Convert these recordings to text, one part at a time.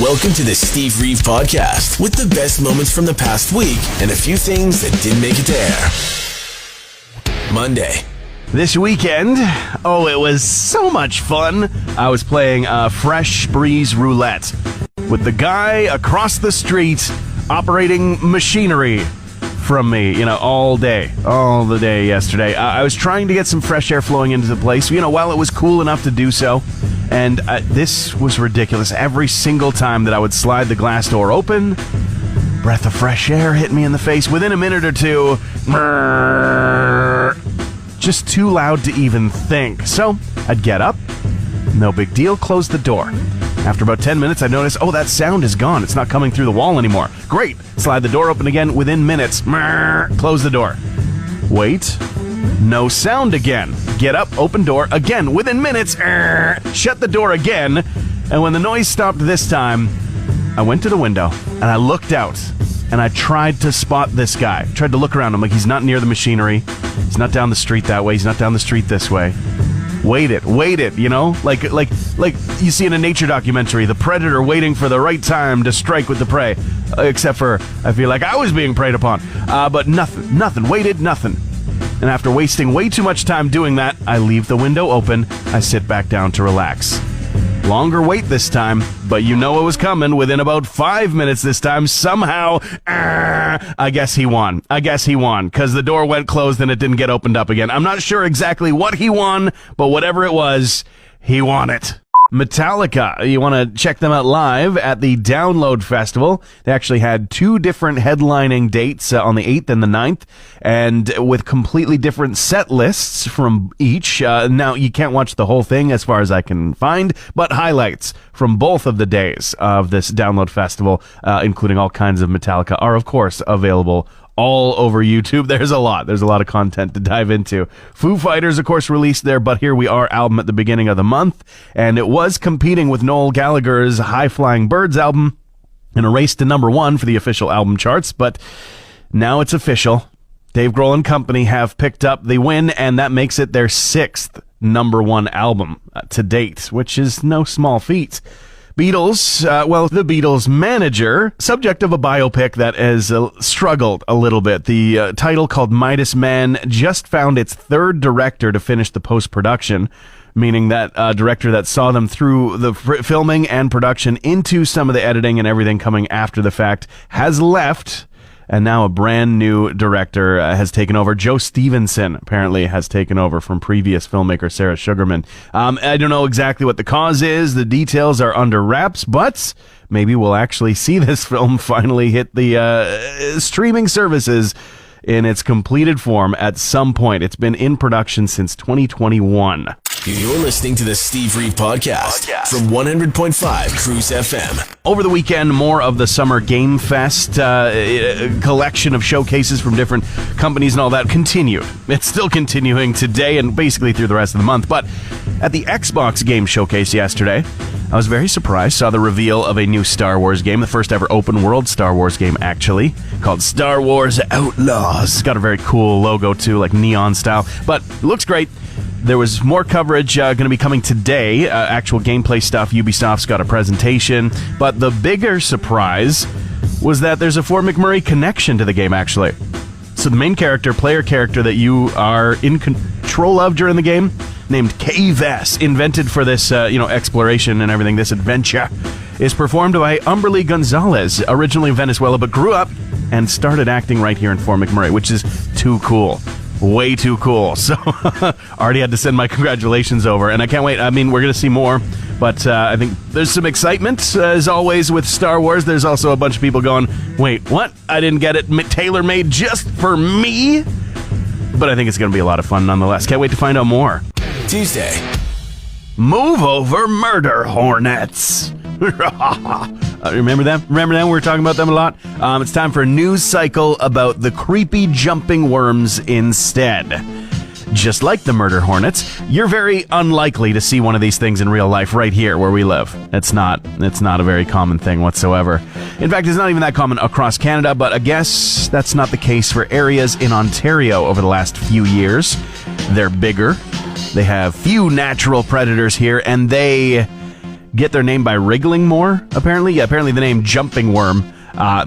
Welcome to the Steve Reeve Podcast with the best moments from the past week and a few things that didn't make it to air. Monday. This weekend, it was so much fun. I was playing Fresh Breeze Roulette with the guy across the street operating machinery from me, all the day yesterday. I was trying to get some fresh air flowing into the place, while it was cool enough to do so. And this was ridiculous. Every single time that I would slide the glass door open, breath of fresh air hit me in the face within a minute or two. Just too loud to even think. So I'd get up, no big deal, close the door. After about 10 minutes, I noticed, that sound is gone. It's not coming through the wall anymore. Great. Slide the door open again within minutes. Close the door. Wait. No sound again. Get up, open door again within minutes. Shut the door again. And when the noise stopped this time, I went to the window and I looked out and I tried to spot this guy. Tried to look around him like he's not near the machinery. He's not down the street that way. He's not down the street this way. Waited, like you see in a nature documentary, the predator waiting for the right time to strike with the prey. Except for, I feel like I was being preyed upon. But nothing, waited, nothing. And after wasting way too much time doing that, I leave the window open, I sit back down to relax. Longer wait this time, but it was coming within about 5 minutes this time. Somehow, I guess he won, because the door went closed and it didn't get opened up again. I'm not sure exactly what he won, but whatever it was, he won it. Metallica, you want to check them out live at the Download Festival. They actually had 2 different headlining dates on the 8th and the 9th, and with completely different set lists from each. Now, you can't watch the whole thing as far as I can find, but highlights from both of the days of this Download Festival, including all kinds of Metallica, are, of course, available all over YouTube. There's a lot of content to dive into. Foo Fighters, of course, released their But Here We Are album at the beginning of the month, and it was competing with Noel Gallagher's High Flying Birds album in a race to number 1 for the official album charts, but now it's official. Dave Grohl and company have picked up the win, and that makes it their 6th number 1 album to date, which is no small feat. Beatles, the Beatles manager, subject of a biopic that has struggled a little bit. The title, called Midas Man, just found its 3rd director to finish the post-production, meaning that director that saw them through the filming and production into some of the editing and everything coming after the fact has left. And now a brand new director has taken over. Joe Stevenson apparently has taken over from previous filmmaker Sarah Sugarman. I don't know exactly what the cause is. The details are under wraps, but maybe we'll actually see this film finally hit the streaming services in its completed form at some point. It's been in production since 2021. You're listening to the Steve Reeve Podcast from 100.5 Cruise FM. Over the weekend, more of the Summer Game Fest collection of showcases from different companies and all that continued. It's still continuing today and basically through the rest of the month. But at the Xbox Game Showcase yesterday, I was very surprised. Saw the reveal of a new Star Wars game, the first ever open world Star Wars game, actually, called Star Wars Outlaws. It's got a very cool logo too, like neon style, but it looks great. There was more coverage going to be coming today, actual gameplay stuff. Ubisoft's got a presentation, but the bigger surprise was that there's a Fort McMurray connection to the game, actually. So the main player character that you are in control of during the game, named K-Vess, invented for this, exploration and everything, this adventure, is performed by Umberly Gonzalez, originally of Venezuela, but grew up and started acting right here in Fort McMurray, which is too cool. Way too cool. So already had to send my congratulations over, and I can't wait. I mean, we're going to see more, but I think there's some excitement, as always, with Star Wars. There's also a bunch of people going, wait, what? I didn't get it tailor-made just for me? But I think it's going to be a lot of fun nonetheless. Can't wait to find out more. Tuesday. Move over murder hornets. Remember them? We were talking about them a lot. It's time for a news cycle about the creepy jumping worms instead. Just like the murder hornets, you're very unlikely to see one of these things in real life right here where we live. It's not a very common thing whatsoever. In fact, it's not even that common across Canada, but I guess that's not the case for areas in Ontario over the last few years. They're bigger. They have few natural predators here, and they get their name by wriggling more, apparently. Yeah, apparently the name Jumping Worm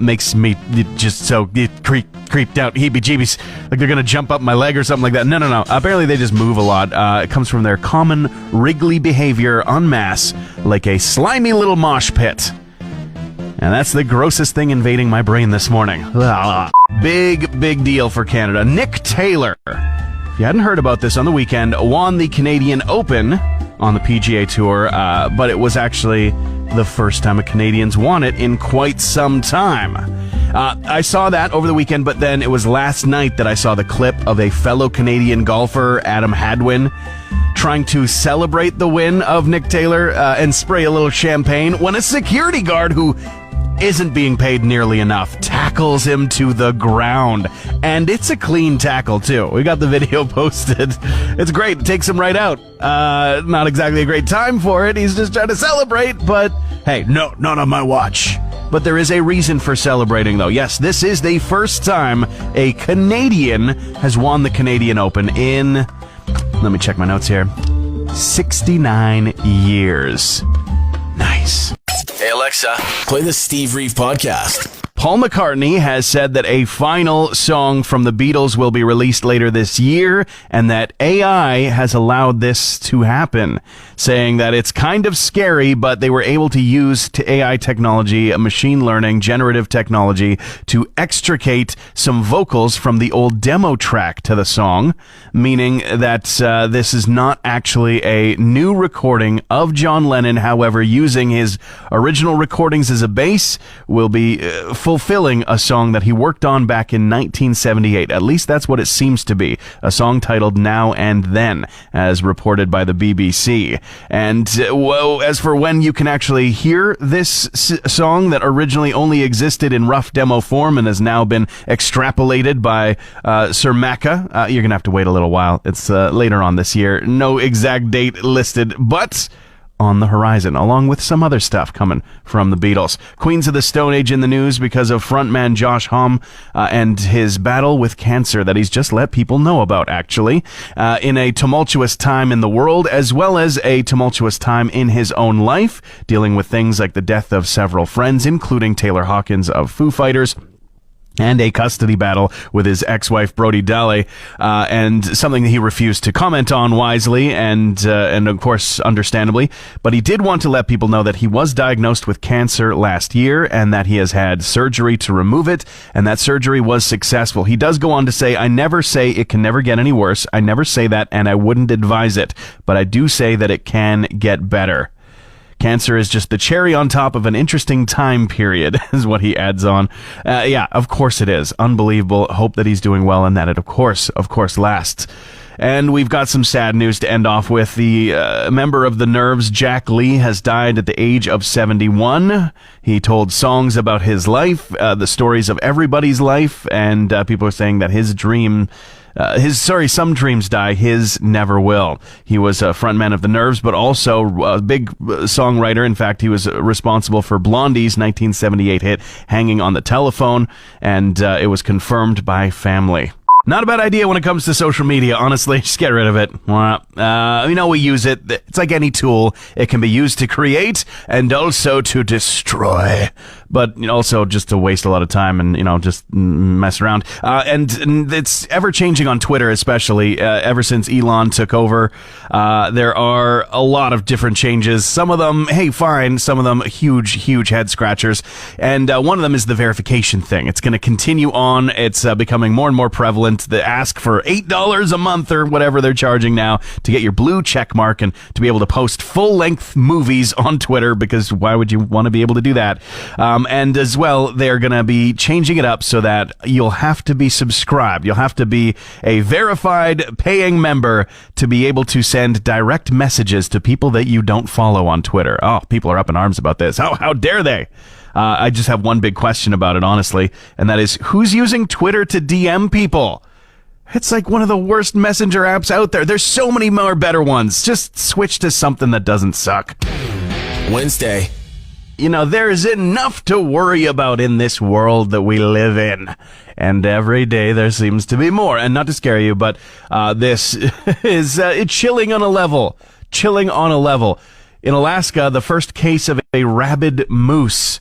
makes me just so creeped out, heebie-jeebies, like they're going to jump up my leg or something like that. No. Apparently they just move a lot. It comes from their common wriggly behavior en masse, like a slimy little mosh pit. And that's the grossest thing invading my brain this morning. Big deal for Canada. Nick Taylor, if you hadn't heard about this, on the weekend won the Canadian Open on the PGA Tour, but it was actually the first time a Canadian's won it in quite some time. I saw that over the weekend, but then it was last night that I saw the clip of a fellow Canadian golfer, Adam Hadwin, trying to celebrate the win of Nick Taylor and spray a little champagne when a security guard who isn't being paid nearly enough tackles him to the ground. And it's a clean tackle, too. We got the video posted. It's great. It takes him right out. Not exactly a great time for it. He's just trying to celebrate, but hey, no, not on my watch. But there is a reason for celebrating, though. Yes, this is the first time a Canadian has won the Canadian Open in, let me check my notes here, 69 years. Nice. Hey Alexa, play the Steve Reeve podcast. Paul McCartney has said that a final song from the Beatles will be released later this year, and that AI has allowed this to happen, saying that it's kind of scary, but they were able to use AI technology, machine learning, generative technology, to extricate some vocals from the old demo track to the song, meaning that this is not actually a new recording of John Lennon. However, using his original recordings as a base will be fulfilling a song that he worked on back in 1978. At least that's what it seems to be. A song titled Now and Then, as reported by the BBC. And as for when you can actually hear this song that originally only existed in rough demo form and has now been extrapolated by Sir Macca, you're going to have to wait a little while. It's later on this year. No exact date listed, but on the horizon, along with some other stuff coming from the Beatles. Queens of the Stone Age in the news because of frontman Josh Homme and his battle with cancer that he's just let people know about, actually, in a tumultuous time in the world, as well as a tumultuous time in his own life, dealing with things like the death of several friends, including Taylor Hawkins of Foo Fighters, and a custody battle with his ex-wife Brodie Daly, and something that he refused to comment on wisely and of course understandably. But he did want to let people know that he was diagnosed with cancer last year and that he has had surgery to remove it, and that surgery was successful. He does go on to say, "I never say it can never get any worse. I never say that, and I wouldn't advise it, but I do say that it can get better. Cancer is just the cherry on top of an interesting time period," is what he adds on. Yeah, of course it is. Unbelievable. Hope that he's doing well and that it, of course, lasts. And we've got some sad news to end off with. The member of the Nerves, Jack Lee, has died at the age of 71. He told songs about his life, the stories of everybody's life, and people are saying that his dream... some dreams die, his never will. He was a frontman of the Nerves, but also a big songwriter. In fact, he was responsible for Blondie's 1978 hit, Hanging on the Telephone, and it was confirmed by family. Not a bad idea when it comes to social media, honestly. Just get rid of it. We use it. It's like any tool. It can be used to create and also to destroy. But also just to waste a lot of time and, just mess around. And it's ever-changing on Twitter, especially, ever since Elon took over. There are a lot of different changes. Some of them, hey, fine. Some of them, huge head-scratchers. And one of them is the verification thing. It's going to continue on. It's becoming more and more prevalent. The ask for $8 a month or whatever they're charging now to get your blue check mark and to be able to post full-length movies on Twitter, because why would you want to be able to do that? And as well, they're going to be changing it up so that you'll have to be subscribed. You'll have to be a verified paying member to be able to send direct messages to people that you don't follow on Twitter. Oh, people are up in arms about this. How dare they? I just have one big question about it, honestly, and that is, who's using Twitter to DM people? It's like one of the worst messenger apps out there. There's so many more better ones. Just switch to something that doesn't suck. Wednesday. There's enough to worry about in this world that we live in. And every day there seems to be more. And not to scare you, but this is chilling on a level. In Alaska, the first case of a rabid moose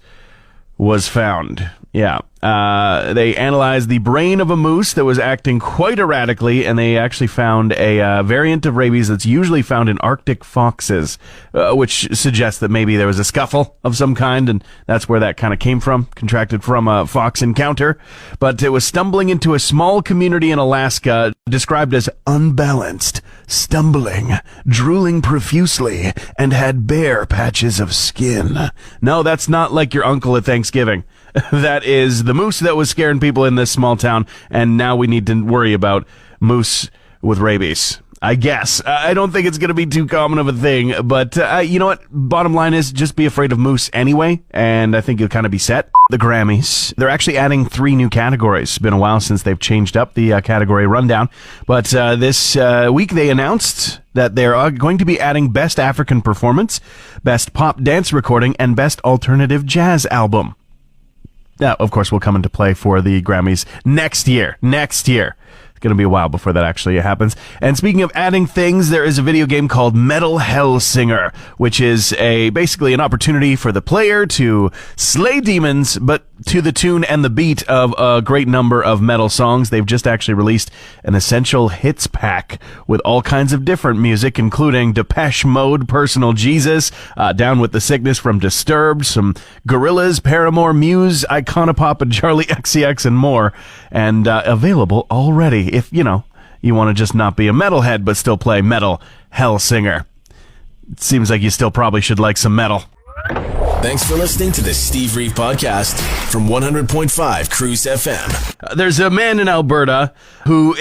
was found. Yeah. They analyzed the brain of a moose that was acting quite erratically, and they actually found a variant of rabies that's usually found in Arctic foxes, which suggests that maybe there was a scuffle of some kind, and that's where that kind of came from, contracted from a fox encounter. But it was stumbling into a small community in Alaska, described as unbalanced, stumbling, drooling profusely, and had bare patches of skin. No, that's not like your uncle at Thanksgiving. That is the moose that was scaring people in this small town, and now we need to worry about moose with rabies. I guess. I don't think it's going to be too common of a thing, but you know what? Bottom line is just be afraid of moose anyway, and I think you'll kind of be set. The Grammys. They're actually adding 3 new categories. It's been a while since they've changed up the category rundown, but this week they announced that they're going to be adding Best African Performance, Best Pop Dance Recording, and Best Alternative Jazz Album. Now, of course, will come into play for the Grammys next year. It's going to be a while before that actually happens. And speaking of adding things, there is a video game called Metal Hellsinger, which is basically an opportunity for the player to slay demons, but to the tune and the beat of a great number of metal songs. They've just actually released an essential hits pack with all kinds of different music, including Depeche Mode, Personal Jesus, Down with the Sickness from Disturbed, some Gorillaz, Paramore, Muse, Iconopop, and Charlie XCX, and more. And available already if, you want to just not be a metalhead but still play Metal Hellsinger. It seems like you still probably should like some metal. Thanks for listening to the Steve Reeve Podcast from 100.5 Cruise FM. There's a man in Alberta who,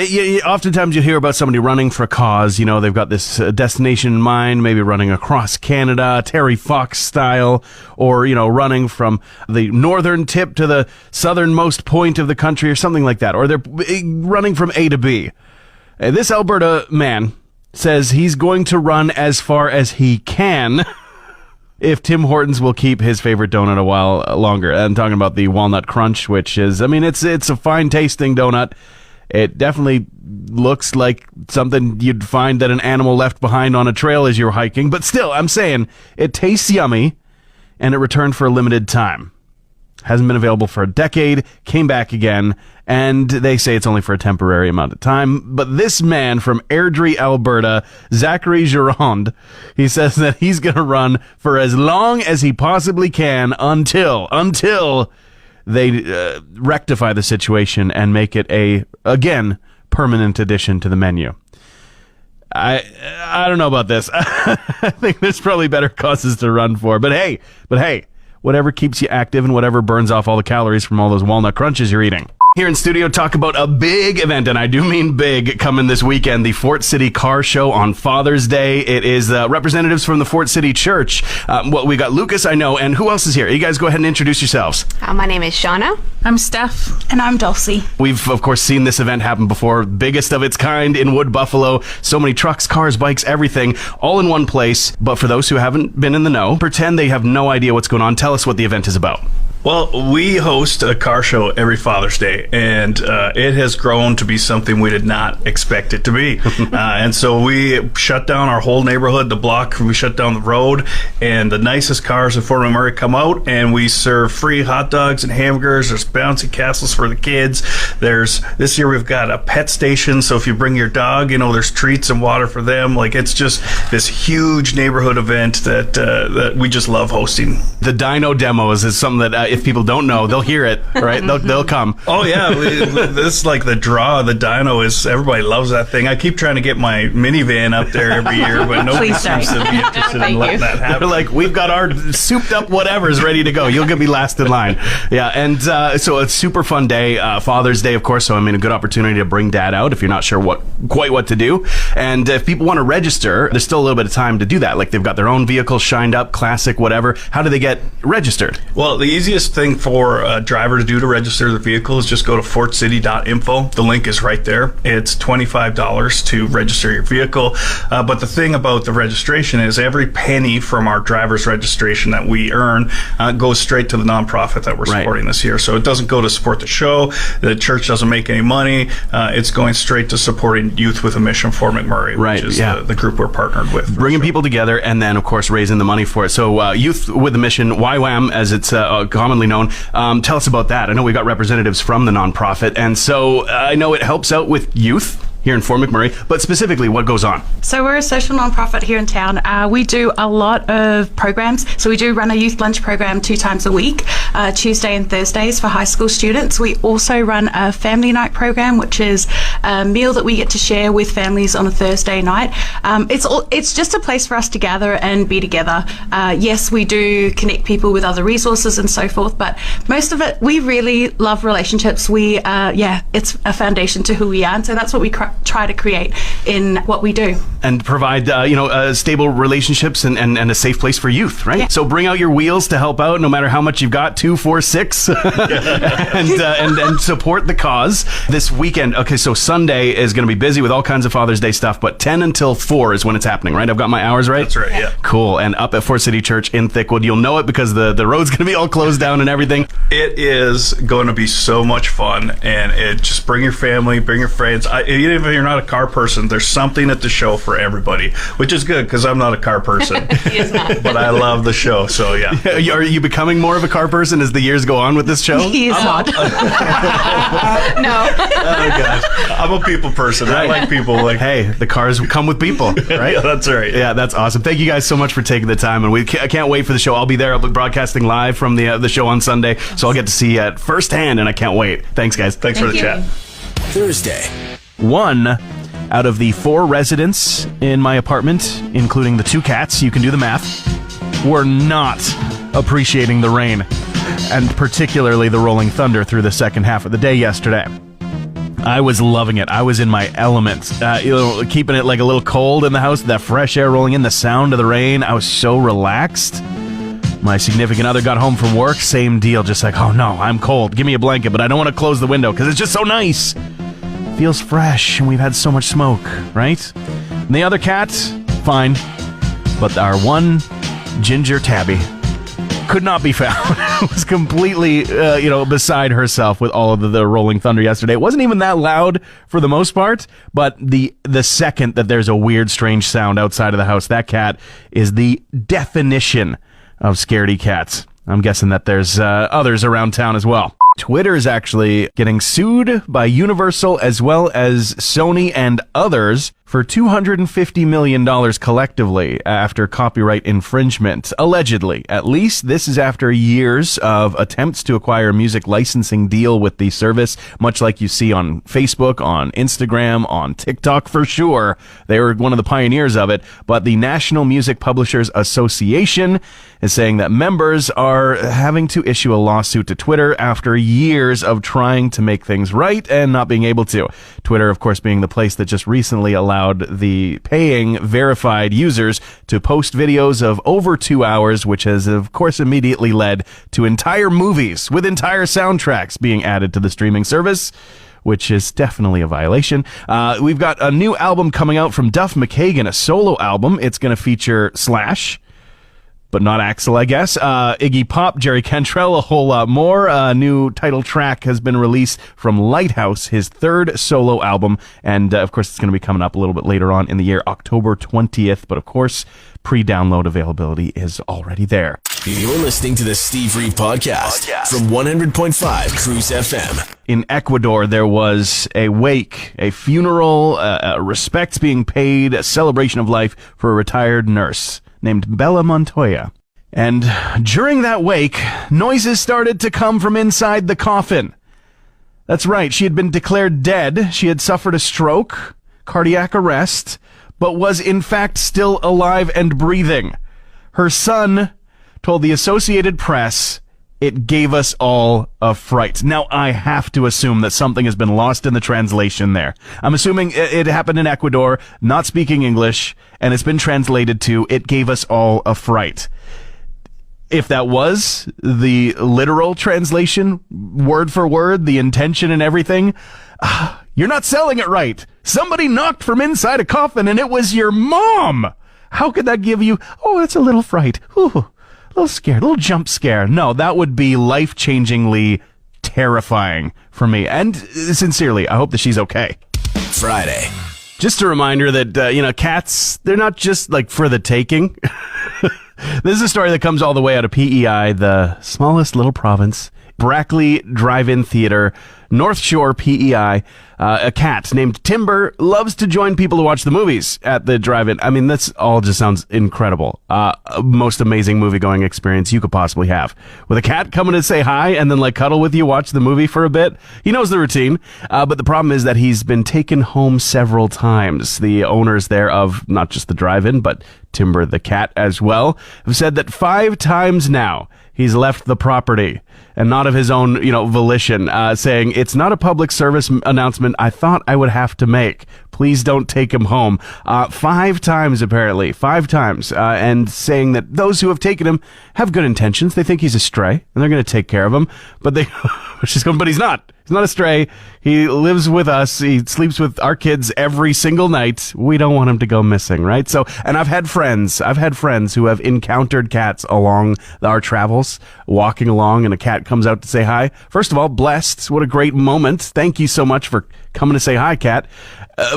oftentimes you hear about somebody running for a cause. They've got this destination in mind, maybe running across Canada, Terry Fox style, or, running from the northern tip to the southernmost point of the country or something like that. Or they're running from A to B. This Alberta man says he's going to run as far as he can if Tim Hortons will keep his favorite donut a while longer. I'm talking about the Walnut Crunch, which is, it's a fine tasting donut. It definitely looks like something you'd find that an animal left behind on a trail as you're hiking. But still, I'm saying it tastes yummy, and it returned for a limited time. Hasn't been available for a decade, came back again, and they say it's only for a temporary amount of time. But this man from Airdrie, Alberta, Zachary Gironde, he says that he's going to run for as long as he possibly can until they rectify the situation and make it again, permanent addition to the menu. I don't know about this. I think there's probably better causes to run for. But hey, whatever keeps you active and whatever burns off all the calories from all those walnut crunches you're eating. Here in studio, talk about a big event, and I do mean big, coming this weekend, the Fort City Car Show on Father's Day. It is representatives from the Fort City Church. We got Lucas, I know, and who else is here? You guys go ahead and introduce yourselves. My name is Shauna. I'm Steph. And I'm Dulcie. We've, of course, seen this event happen before. Biggest of its kind in Wood Buffalo. So many trucks, cars, bikes, everything, all in one place. But for those who haven't been in the know, pretend they have no idea what's going on. Tell us what the event is about. Well, we host a car show every Father's Day, and it has grown to be something we did not expect it to be. And so we shut down our whole neighborhood, the block, we shut down the road, and the nicest cars in Fort McMurray come out, and we serve free hot dogs and hamburgers. There's bouncy castles for the kids. This year we've got a pet station, so if you bring your dog, there's treats and water for them. Like, it's just this huge neighborhood event that we just love hosting. The Dino Demos is something that if people don't know, they'll hear it, right? They'll come. Oh yeah, this is like the draw. The dyno is, everybody loves that thing. I keep trying to get my minivan up there every year, but nobody seems to be interested in letting that happen. They're like, we've got our souped up whatever's ready to go. You'll be last in line. Yeah, and so it's a super fun day, Father's Day, of course. So a good opportunity to bring Dad out if you're not sure what to do. And if people want to register, there's still a little bit of time to do that. Like, they've got their own vehicles shined up, classic, whatever. How do they get registered? Well, the easiest easiest thing for a driver to do to register the vehicle is just go to fortcity.info. The link is right there. It's $25 to register your vehicle. But the thing about the registration is every penny from our driver's registration that we earn goes straight to the nonprofit that we're supporting this year. So it doesn't go to support the show. The church doesn't make any money. It's going straight to supporting Youth with a Mission for McMurray, which is the group we're partnered with. Bringing people together and then, of course, raising the money for it. So Youth with a Mission, YWAM, as it's commonly known. Tell us about that. I know we've got representatives from the nonprofit, and so I know it helps out with youth here in Fort McMurray, but specifically what goes on? So we're a social nonprofit here in town. We do a lot of programs. So we do run a youth lunch program 2 times a week, Tuesday and Thursdays for high school students. We also run a family night program, which is a meal that we get to share with families on a Thursday night. It's just a place for us to gather and be together. Yes, we do connect people with other resources and so forth, but most of it, we really love relationships. It's a foundation to who we are, and so that's what we try to create in what we do. And provide, stable relationships and a safe place for youth, right? Yeah. So bring out your wheels to help out, no matter how much you've got, 2, 4, 6, and support the cause this weekend. Okay, so Sunday is going to be busy with all kinds of Father's Day stuff, but 10 until 4 is when it's happening, right? I've got my hours right? That's right, yeah. Cool. And up at Fort City Church in Thickwood, you'll know it because the road's going to be all closed down and everything. It is going to be so much fun, and just bring your family, bring your friends. Even if you're not a car person, there's something at the show for everybody, which is good because I'm not a car person. He is not. But I love the show, so yeah. Are you becoming more of a car person as the years go on with this show? He is not. No. Oh, gosh. I'm a people person. I like people. Hey, the cars come with people, right? Yeah, that's right. Yeah, that's awesome. Thank you guys so much for taking the time, and I can't wait for the show. I'll be there. I'll be broadcasting live from the show on Sunday, so I'll get to see it firsthand, and I can't wait. Thanks, guys. Thanks for the chat. Thursday. 1 out of the 4 residents in my apartment, including the 2 cats, you can do the math, were not appreciating the rain, and particularly the rolling thunder through the second half of the day yesterday. I was loving it. I was in my element, keeping it like a little cold in the house, that fresh air rolling in, the sound of the rain. I was so relaxed. My significant other got home from work, same deal, just like, oh no, I'm cold. Give me a blanket, but I don't want to close the window because it's just so nice. Feels fresh, and we've had so much smoke, right? And the other cat, fine. But our one ginger tabby could not be found. Was completely, beside herself with all of the rolling thunder yesterday. It wasn't even that loud for the most part, but the second that there's a weird, strange sound outside of the house, that cat is the definition of scaredy cats. I'm guessing that there's others around town as well. Twitter is actually getting sued by Universal as well as Sony and others for $250 million collectively after copyright infringement. Allegedly, at least. This is after years of attempts to acquire a music licensing deal with the service, much like you see on Facebook, on Instagram, on TikTok for sure. They were one of the pioneers of it. But the National Music Publishers Association is saying that members are having to issue a lawsuit to Twitter after years of trying to make things right and not being able to. Twitter, of course, being the place that just recently allowed the paying verified users to post videos of over 2 hours, which has, of course, immediately led to entire movies with entire soundtracks being added to the streaming service, which is definitely a violation. We've got a new album coming out from Duff McKagan, a solo album. It's going to feature Slash, but not Axl, I guess. Iggy Pop, Jerry Cantrell, a whole lot more. A new title track has been released from Lighthouse, his 3rd solo album. And, of course, it's going to be coming up a little bit later on in the year, October 20th. But, of course, pre-download availability is already there. You're listening to the Steve Reeve Podcast from 100.5 Cruise FM. In Ecuador, there was a wake, a funeral, respects being paid, a celebration of life for a retired nurse named Bella Montoya. And during that wake, noises started to come from inside the coffin. That's right, she had been declared dead. She had suffered a stroke, cardiac arrest, but was in fact still alive and breathing. Her son told the Associated Press, "It gave us all a fright." Now, I have to assume that something has been lost in the translation there. I'm assuming it happened in Ecuador, not speaking English, and it's been translated to, "It gave us all a fright." if that was the literal translation, word for word, the intention and everything, you're not selling it right. Somebody knocked from inside a coffin and it was your mom. How could that give you, oh, it's a little fright. Ooh, a little scared, a little jump scare. No, that would be life-changingly terrifying for me. And sincerely, I hope that she's okay. Friday. Just a reminder that, cats, they're not just like for the taking. This is a story that comes all the way out of PEI, the smallest little province, Brackley Drive-In Theater, North Shore, PEI. A cat named Timber loves to join people to watch the movies at the drive-in. I mean, this all just sounds incredible. Most amazing movie-going experience you could possibly have. With a cat coming to say hi and then cuddle with you, watch the movie for a bit. He knows the routine. But the problem is that he's been taken home several times. The owners there of not just the drive-in, but Timber the cat as well, have said that 5 times now he's left the property and not of his own, volition, saying it's not a public service announcement I thought I would have to make. Please don't take him home. 5 times, apparently. 5 times. And saying that those who have taken him have good intentions. They think he's a stray, and they're going to take care of him. But but he's not. He's not a stray. He lives with us. He sleeps with our kids every single night. We don't want him to go missing, right? So, and I've had friends who have encountered cats along our travels, walking along, and a cat comes out to say hi. First of all, blessed. What a great moment. Thank you so much for coming to say hi, cat.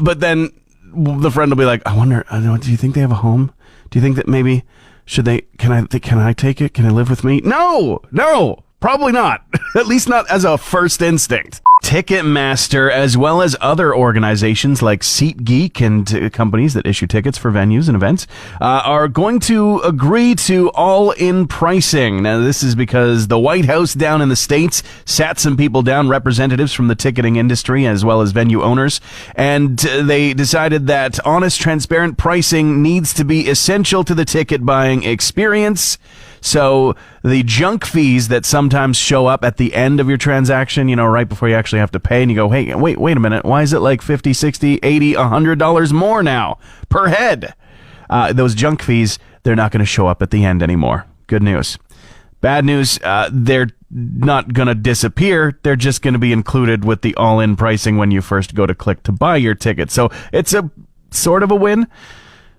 But then the friend will be like, I wonder, do you think they have a home? Do you think that maybe, can I take it? Can it live with me? No, probably not. At least not as a first instinct. Ticketmaster, as well as other organizations like SeatGeek and companies that issue tickets for venues and events, are going to agree to all-in pricing. Now, this is because the White House down in the States sat some people down, representatives from the ticketing industry as well as venue owners, and they decided that honest, transparent pricing needs to be essential to the ticket buying experience. So the junk fees that sometimes show up at the end of your transaction, right before you actually have to pay, and you go, hey, wait a minute, why is it like $50, $60, $80, $100 more now per head? Those junk fees, they're not going to show up at the end anymore. Good news. Bad news, they're not going to disappear. They're just going to be included with the all-in pricing when you first go to click to buy your ticket. So it's a sort of a win.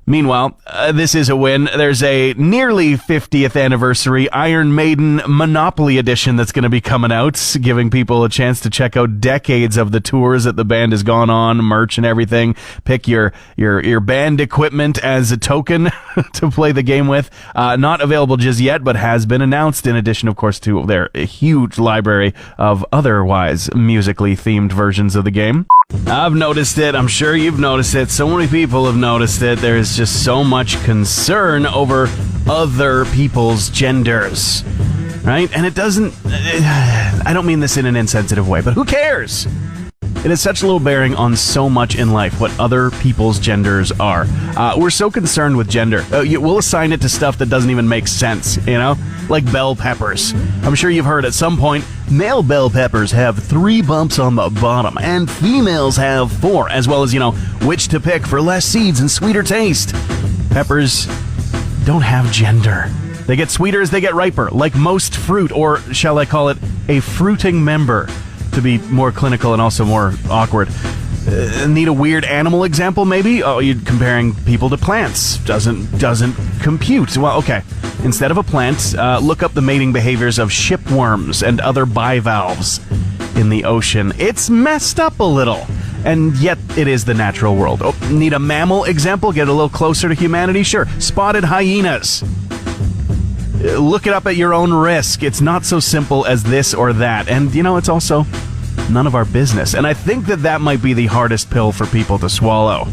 Meanwhile, this is a win. There's a nearly 50th anniversary Iron Maiden Monopoly edition that's going to be coming out, giving people a chance to check out decades of the tours that the band has gone on, merch and everything. Pick your band equipment as a token to play the game with. Not available just yet, but has been announced, in addition, of course, to their huge library of otherwise musically themed versions of the game. I've noticed it. I'm sure you've noticed it. So many people have noticed it. There's just so much concern over other people's genders, right? And I don't mean this in an insensitive way, but who cares? It has such little bearing on so much in life, what other people's genders are. We're so concerned with gender. We'll assign it to stuff that doesn't even make sense, like bell peppers. I'm sure you've heard at some point, male bell peppers have 3 bumps on the bottom, and females have 4, as well as, which to pick for less seeds and sweeter taste. Peppers don't have gender. They get sweeter as they get riper, like most fruit, or shall I call it a fruiting member, to be more clinical and also more awkward. Need a weird animal example, maybe? Oh, you're comparing people to plants. Doesn't compute. Well, okay. Instead of a plant, look up the mating behaviors of shipworms and other bivalves in the ocean. It's messed up a little, and yet it is the natural world. Oh, need a mammal example? Get a little closer to humanity? Sure. Spotted hyenas. Look it up at your own risk. It's not so simple as this or that. And, it's also none of our business. And I think that might be the hardest pill for people to swallow.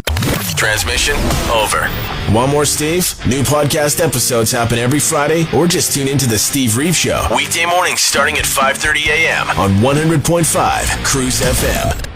Transmission over. Want more Steve? New podcast episodes happen every Friday, or just tune into the Steve Reeve Show. Weekday mornings starting at 5:30 a.m. on 100.5 Cruise FM.